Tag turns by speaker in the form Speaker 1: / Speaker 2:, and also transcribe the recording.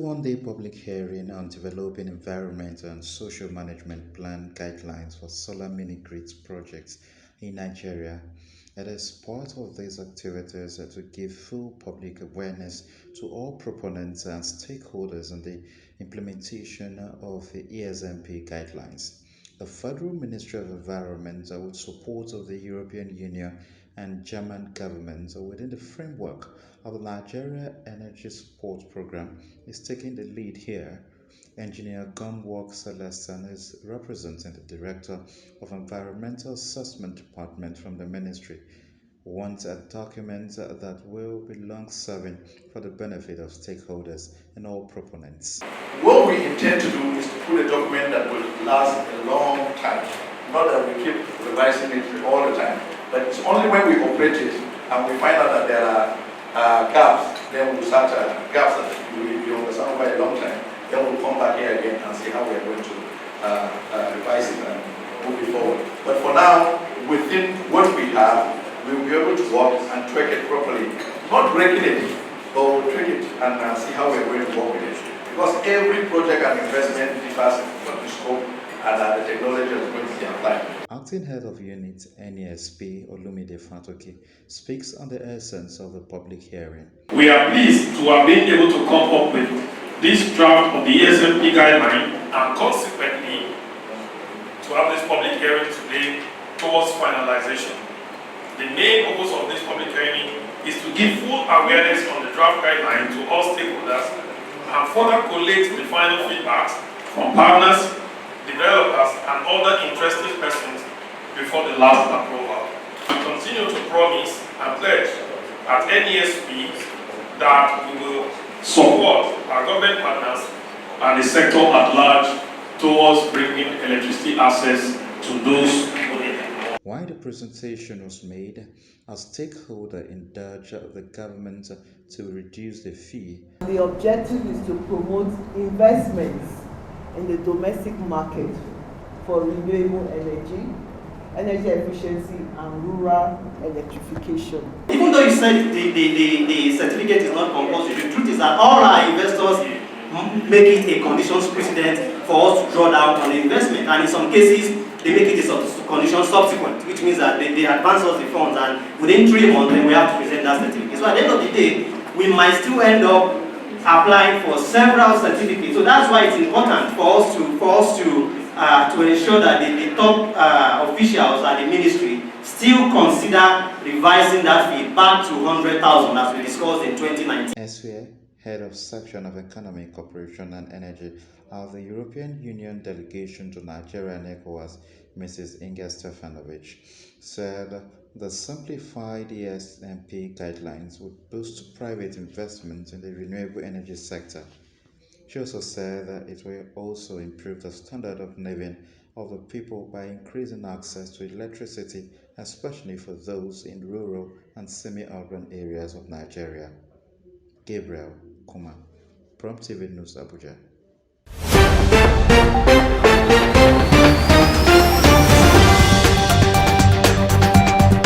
Speaker 1: one-day public hearing on developing environmental and social management plan guidelines for solar mini-grids projects in Nigeria. It is part of these activities to give full public awareness to all proponents and stakeholders in the implementation of the ESMP guidelines. The Federal Ministry of Environment, with support of the European Union and German governments within the framework of the Nigeria Energy Support Program, is taking the lead here. Engineer Govt Celestin is representing the Director of Environmental Assessment Department from the Ministry. Wants a document that will be long-serving for the benefit of stakeholders and all proponents.
Speaker 2: What we intend to do is to put a document that will last a long time. Not that we keep revising it all the time, but it's only when we operate it and we find out that there are gaps, then we'll start gaps that we understand for a long time. Then we'll come back here again and see how we are going to revise it and move it forward. But for now, within what we have, we will be able to work and track it properly. Not breaking it, but we'll track it and see how we are going to work with it. Because every project and investment differs from the scope and the technology is going to be applied.
Speaker 1: Acting Head of Unit NESP, Olumide Fatoki, speaks on the essence of the public hearing.
Speaker 3: We are pleased to have been able to come up with this draft of the ESMP guideline and consequently to have this public hearing today towards finalization. The main purpose of this public hearing is to give full awareness on the draft guideline to all stakeholders and further collate the final feedbacks from partners, developers, and other interested persons before the last approval. We continue to promise and pledge at NESP that we will support our government partners and the sector at large towards bringing electricity access to those who need it.
Speaker 1: While the presentation was made, a stakeholder indulged the government to reduce the fee.
Speaker 4: The objective is to promote investments in the domestic market for renewable energy efficiency, and rural electrification.
Speaker 5: Even though you said the certificate is not compulsory, the truth is that all our investors make it a conditions precedent for us to draw down on the investment, and in some cases they make it a condition subsequent, which means that they advance us the funds, and within 3 months then we have to present that certificate. So at the end of the day, we might still end up applying for several certificates. So that's why it's important for us to ensure that the top officials at the ministry still consider revising that fee back to 100,000 as we discussed in 2019.
Speaker 1: Elsewhere, Head of Section of Economic Cooperation and Energy of the European Union Delegation to Nigeria and ECOWAS, Mrs. Inga Stefanovic, said the simplified ESMP guidelines would boost private investment in the renewable energy sector. She also said that it will also improve the standard of living of the people by increasing access to electricity, especially for those in rural and semi-urban areas of Nigeria. Gabriel Kuma, Prompt TV News, Abuja.